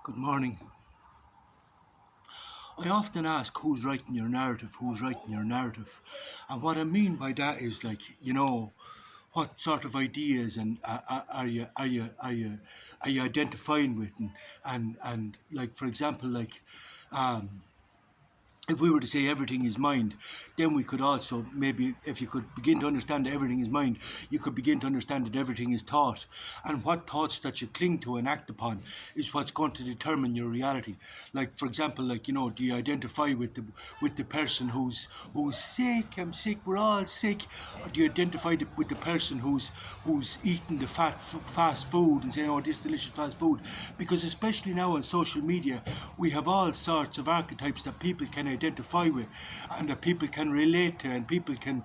Good morning. I often ask who's writing your narrative, who's writing your narrative. And what I mean by that is what sort of ideas and are you identifying with and like for example um if we were to say everything is mind, then we could also maybe, if you could begin to understand that everything is mind, you could begin to understand that everything is thought. And what thoughts that you cling to and act upon is what's going to determine your reality. Like, for example, do you identify with the person who's sick? I'm sick. We're all sick. Or do you identify with the person who's eating the fast food and saying, "Oh, this delicious fast food"? Because especially now on social media, we have all sorts of archetypes that people can identify with, and that people can relate to, and people can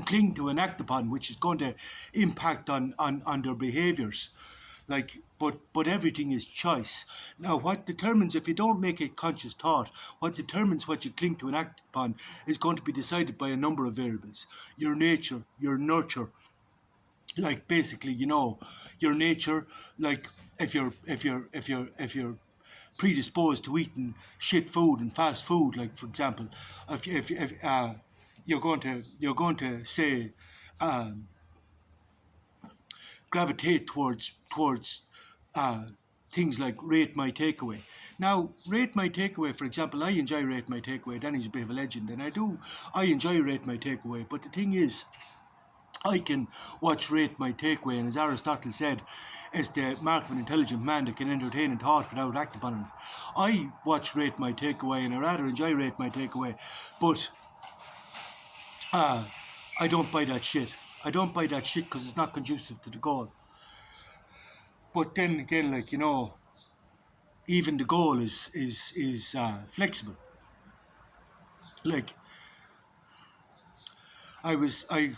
cling to and act upon, which is going to impact on their behaviours. But everything is choice. Now, what determines, if you don't make a conscious thought, what determines what you cling to and act upon is going to be decided by a number of variables: your nature, your nurture. Like, basically, your nature. Like, if you're predisposed to eating shit food and fast food, like, for example, if you're going to say, um, gravitate towards uh, things like Rate My Takeaway. Now, Rate My Takeaway, for example, I enjoy Rate My Takeaway. Danny's a bit of a legend, and I enjoy Rate My Takeaway. But the thing is, I can watch Rate My Takeaway, and as Aristotle said, it's the mark of an intelligent man that can entertain a thought without acting upon it. I watch Rate My Takeaway, and I rather enjoy Rate My Takeaway, but uh, I don't buy that shit. I don't buy that shit because it's not conducive to the goal. But then again, even the goal is flexible. Like, I was I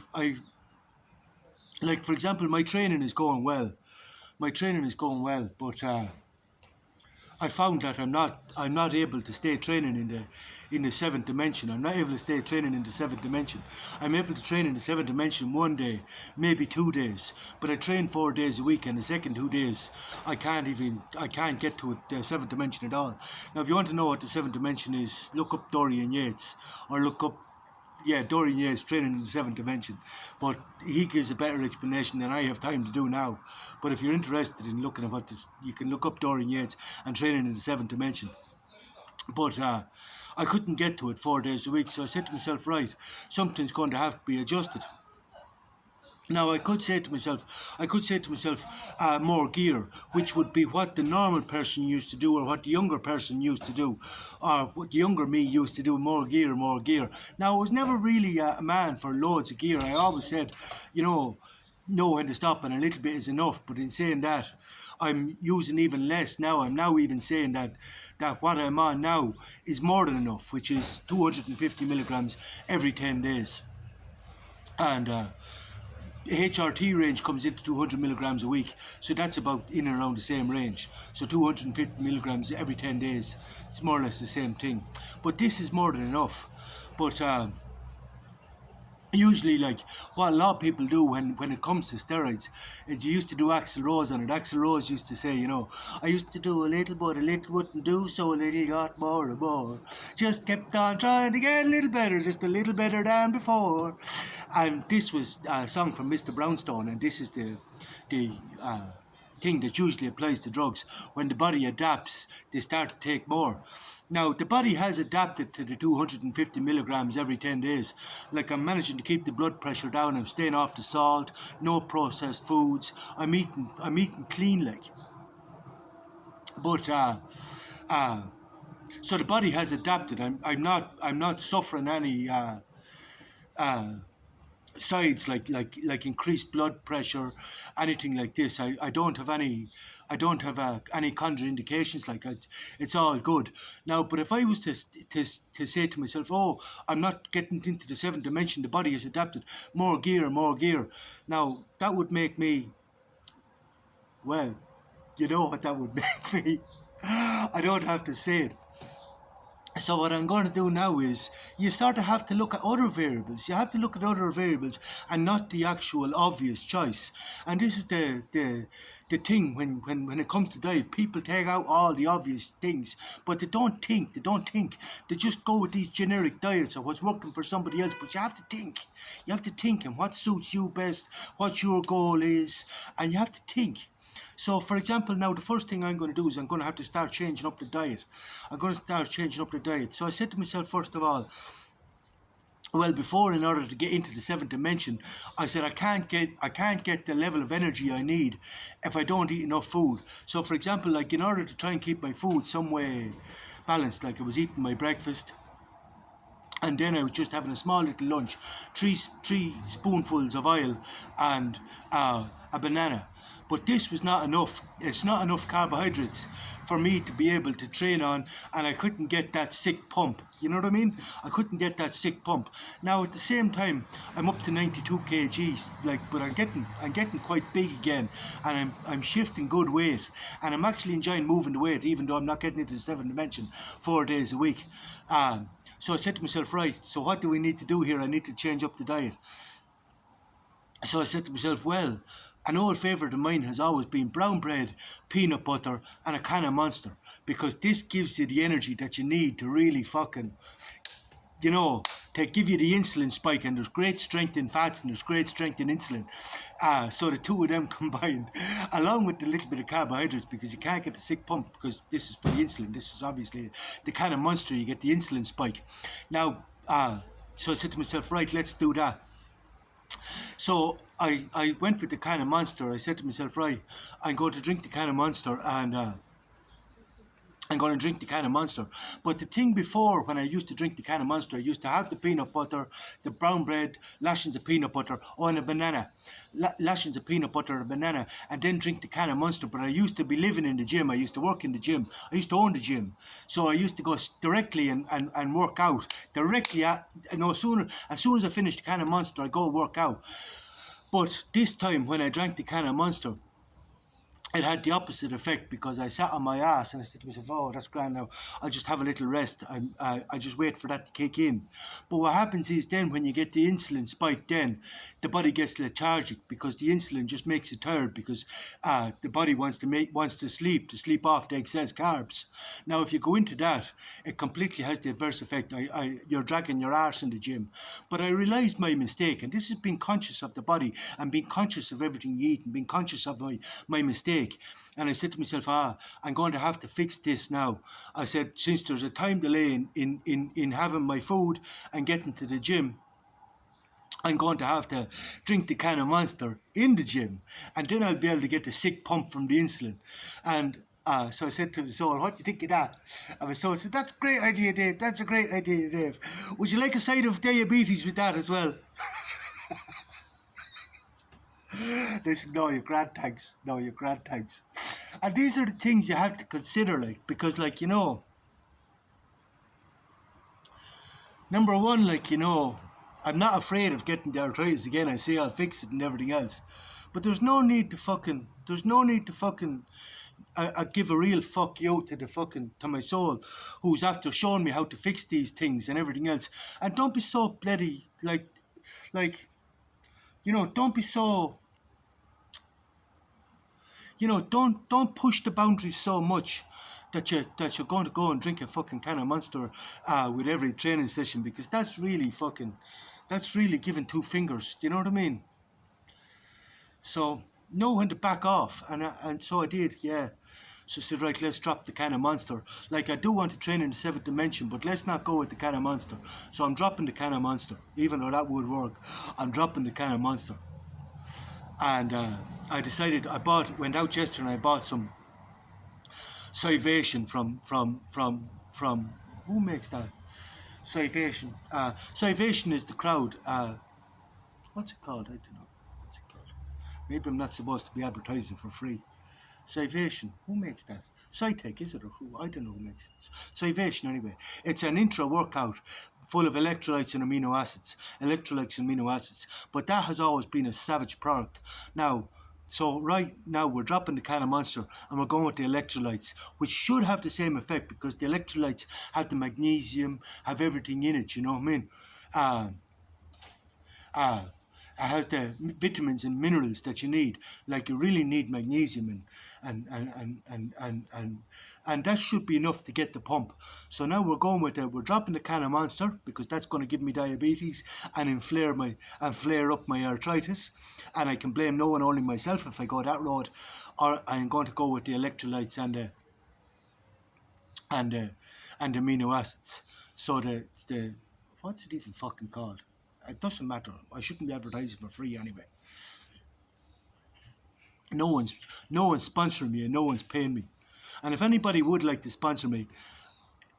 like, for example, my training is going well. My training is going well, but I found that I'm not able to stay training in the seventh dimension. I'm not able to stay training in the seventh dimension. I'm able to train in the seventh dimension one day, maybe 2 days, but I train 4 days a week, and the second 2 days I can't get to the seventh dimension at all. Now, if you want to know what the seventh dimension is, look up Dorian Yates, or look up, yeah, Dorian Yates, Training in the Seventh Dimension. But he gives a better explanation than I have time to do now. But if you're interested in looking at what this, you can look up Dorian Yates and Training in the Seventh Dimension. But I couldn't get to it 4 days a week, so I said to myself, right, something's going to have to be adjusted. Now, I could say to myself, more gear, which would be what the normal person used to do, or what the younger person used to do, or what the younger me used to do: more gear, more gear. Now, I was never really a man for loads of gear. I always said, you know when to stop, and a little bit is enough. But in saying that, I'm using even less now. I'm now even saying that what I'm on now is more than enough, which is 250 milligrams every 10 days. And HRT range comes into 200 milligrams a week, so that's about in and around the same range. So 250 milligrams every 10 days, it's more or less the same thing. But this is more than enough. But usually, like, what a lot of people do when it comes to steroids, and you used to do Axl Rose on it. Axl Rose used to say, I used to do a little, but a little wouldn't do, so a little got more and more. Just kept on trying to get a little better, just a little better than before. And this was a song from Mr. Brownstone, and this is the thing that usually applies to drugs. When the body adapts, they start to take more. Now, the body has adapted to the 250 milligrams every 10 days. Like, I'm managing to keep the blood pressure down. I'm staying off the salt, no processed foods. I'm eating clean, like. But uh, so the body has adapted. I'm not suffering any uh, sides, like increased blood pressure, anything like this. I don't have any contraindications. It's all good now. But if I was to say to myself, oh, I'm not getting into the seventh dimension, the body has adapted, more gear, more gear. Now, that would make me, well, you know what that would make me. I don't have to say it. So what I'm going to do now is you sort of have to look at other variables. You have to look at other variables and not the actual obvious choice. And this is the thing when it comes to diet. People take out all the obvious things, but they don't think. They don't think. They just go with these generic diets or what's working for somebody else. But you have to think. You have to think and what suits you best, what your goal is, and you have to think. So, for example, now the first thing I'm going to do is I'm going to have to start changing up the diet. I'm going to start changing up the diet. So I said to myself, first of all, well, before, in order to get into the seventh dimension, I said I can't get the level of energy I need if I don't eat enough food. So, for example, like in order to try and keep my food some way balanced, like I was eating my breakfast, and then I was just having a small little lunch, three spoonfuls of oil and a banana. But this was not enough. It's not enough carbohydrates for me to be able to train on, and I couldn't get that sick pump. You know what I mean? I couldn't get that sick pump. Now at the same time, I'm up to 92 kgs, but I'm getting quite big again, and I'm shifting good weight, and I'm actually enjoying moving the weight, even though I'm not getting into the seventh dimension 4 days a week. So I said to myself, right, so what do we need to do here? I need to change up the diet. So I said to myself, well, an old favourite of mine has always been brown bread, peanut butter, and a can of Monster, because this gives you the energy that you need to really fucking, you know, to give you the insulin spike, and there's great strength in fats and there's great strength in insulin. So the two of them combined, along with the little bit of carbohydrates, because you can't get the sick pump, because this is for the insulin. This is obviously the kind of Monster, you get the insulin spike. Now, so I said to myself, right, let's do that. So I went with the can of Monster. I said to myself, right, I'm going to drink the can of Monster, and I'm going to drink the can of Monster. But the thing before, when I used to drink the can of Monster, I used to have the peanut butter, the brown bread, lashings of peanut butter, and a banana. Lashings of peanut butter and a banana, and then drink the can of Monster. But I used to be living in the gym. I used to work in the gym. I used to own the gym. So I used to go directly and work out. Directly at, as soon as I finished the can of Monster, I go work out. But this time, when I drank the can of Monster, it had the opposite effect, because I sat on my ass and I said to myself, oh, that's grand now. I'll just have a little rest. I just wait for that to kick in. But what happens is then when you get the insulin spike, then the body gets lethargic, because the insulin just makes it tired, because the body wants to sleep off the excess carbs. Now, if you go into that, it completely has the adverse effect. You're dragging your arse in the gym. But I realised my mistake, and this is being conscious of the body and being conscious of everything you eat and being conscious of my mistake. And I said to myself, I'm going to have to fix this now. I said, since there's a time delay in having my food and getting to the gym, I'm going to have to drink the can of Monster in the gym, and then I'll be able to get the sick pump from the insulin. And so I said to the soul, what do you think of that? And the soul said, that's a great idea, Dave. That's a great idea, Dave. Would you like a side of diabetes with that as well? They said, no, you're grand, thanks. No, you're grand, thanks. And these are the things you have to consider, because, number one, I'm not afraid of getting the arthritis again. I say I'll fix it and everything else. But there's no need to fucking give a real fuck you to my soul, who's after showing me how to fix these things and everything else. And don't be so bloody, don't be so, don't push the boundaries so much that you're going to go and drink a fucking can of Monster with every training session, because that's really giving two fingers. Do you know what I mean? So know when to back off, and so I did, yeah. So I said, right, let's drop the can of Monster. I do want to train in the seventh dimension, but let's not go with the can of Monster. So I'm dropping the can of Monster, even though that would work. I'm dropping the can of Monster. And I decided, went out yesterday and I bought some Civation from who makes that? Civation. Civation is the crowd. What's it called? I don't know. What's it called? Maybe I'm not supposed to be advertising for free. Civation. Who makes that? Cytec, is it? Or who? I don't know who makes it. Civation, anyway. It's an intra workout full of electrolytes and amino acids. But that has always been a savage product. Now, So right now we're dropping the can of Monster and we're going with the electrolytes, which should have the same effect because the electrolytes have the magnesium, have everything in it, you know what I mean? Um, uh, it has the vitamins and minerals that you need. Like you really need magnesium and that should be enough to get the pump. So now we're going with we're dropping the can of Monster because that's going to give me diabetes and flare up my arthritis, and I can blame no one, only myself, if I go that road. Or I'm going to go with the electrolytes and the and amino acids. So the what's it even fucking called? It doesn't matter. I shouldn't be advertising for free anyway. No one's no one's sponsoring me and no one's paying me. And if anybody would like to sponsor me,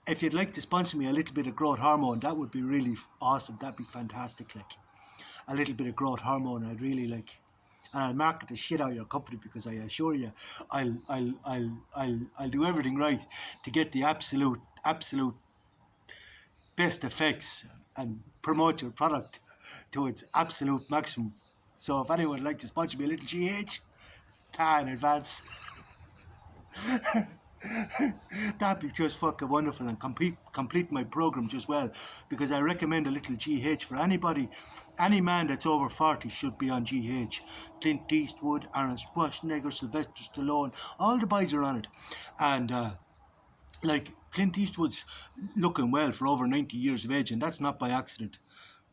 if you'd like to sponsor me a little bit of growth hormone, that would be really awesome. That'd be fantastic. Like a little bit of growth hormone, I'd really like. And I'll market the shit out of your company because I assure you, I'll do everything right to get the absolute best effects and promote your product to its absolute maximum. So if anyone would like to sponsor me a little GH, in advance. That'd be just fucking wonderful and complete my program just well, because I recommend a little GH for anybody. Any man that's over 40 should be on GH. Clint Eastwood, Arnold Schwarzenegger, Sylvester Stallone, all the boys are on it. And like Clint Eastwood's looking well for over 90 years of age, and that's not by accident.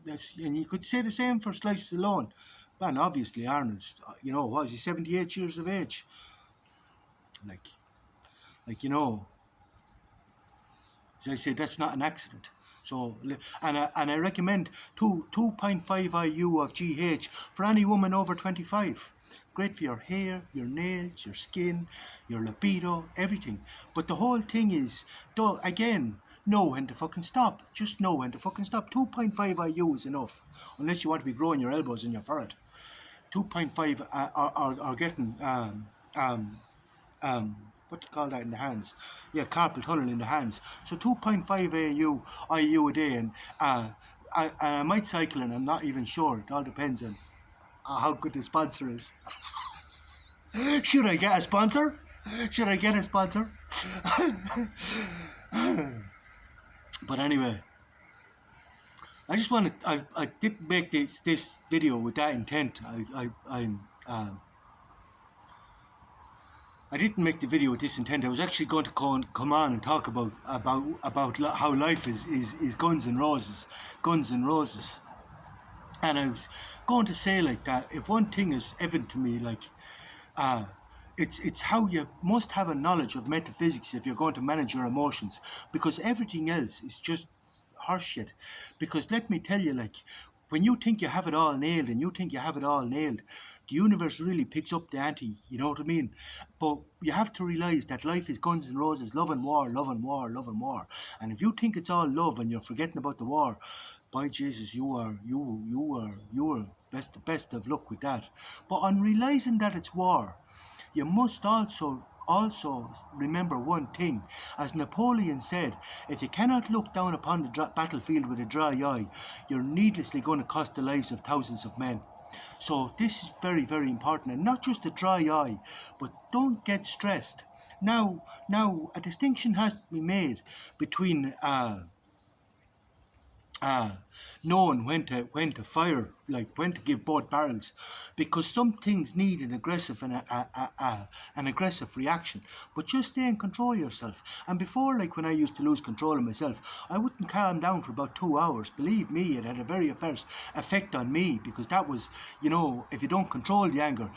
And you could say the same for Slice Stallone. Man, obviously Arnold's, was he 78 years of age? Like as I say, that's not an accident. So, and I recommend 2.5 IU of GH for any woman over 25. Great for your hair, your nails, your skin, your libido, everything. But the whole thing is, again, know when to fucking stop. Just know when to fucking stop. 2.5 IU is enough, unless you want to be growing your elbows in your forehead. 2.5 are getting what do you call that in the hands? Yeah, carpal tunnel in the hands. So 2.5 IU a day, and I might cycle, and I'm not even sure. It all depends on how good the sponsor is. Should I get a sponsor? Should I get a sponsor? But anyway, I just wanted. I didn't make this video with that intent. I didn't make the video with this intent. I was actually going to come on and talk about how life is Guns N' Roses. And I was going to say like that, if one thing is evident to me, like it's how you must have a knowledge of metaphysics if you're going to manage your emotions, because everything else is just horseshit. Because let me tell you, like, when you think you have it all nailed, the universe really picks up the ante, you know what I mean? But you have to realise that life is Guns N' Roses, love and war, love and war, love and war. And if you think it's all love and you're forgetting about the war, by Jesus, you are best of luck with that. But on realising that it's war, you must also remember one thing. As Napoleon said, if you cannot look down upon the battlefield with a dry eye, you're needlessly going to cost the lives of thousands of men. So this is very, very important, and not just a dry eye, but don't get stressed. Now, a distinction has to be made between knowing when to fire, like when to give both barrels, because some things need an aggressive an aggressive reaction. But just stay and control yourself. And before, like when I used to lose control of myself, I wouldn't calm down for about 2 hours. Believe me, it had a very adverse effect on me, because that was, if you don't control the anger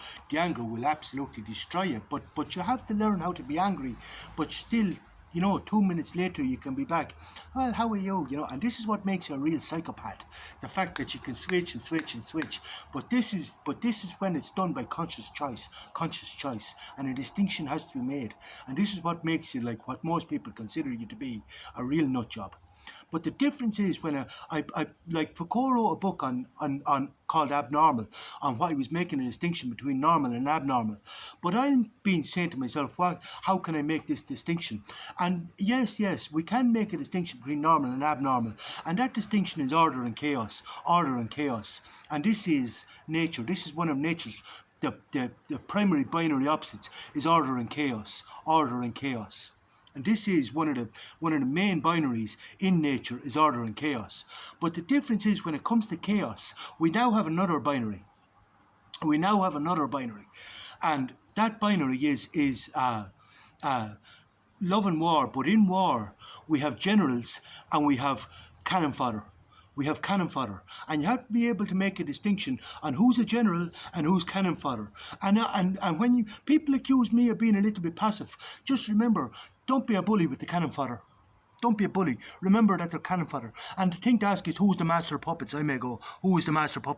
will absolutely destroy you. But you have to learn how to be angry, but still, 2 minutes later you can be back. Well, how are you? And this is what makes you a real psychopath. The fact that you can switch and switch and switch. But this is when it's done by conscious choice. And a distinction has to be made. And this is what makes you, like what most people consider you to be, a real nut job. But the difference is when I like Foucault wrote a book on called Abnormal, on what he was making a distinction between normal and abnormal. But I've been saying to myself, how can I make this distinction? And yes, we can make a distinction between normal and abnormal, and that distinction is order and chaos. And this is nature. This is one of nature's the primary binary opposites is order and chaos. Order and chaos. And this is one of the main binaries in nature is order and chaos. But the difference is when it comes to chaos, we now have another binary. We now have another binary, and that binary is love and war. But in war, we have generals and we have cannon fodder. We have cannon fodder, and you have to be able to make a distinction on who's a general and who's cannon fodder. And when people accuse me of being a little bit passive, just remember, don't be a bully with the cannon fodder. Don't be a bully. Remember that they're cannon fodder. And the thing to ask is, who's the master of puppets? I may go, who is the master of puppets?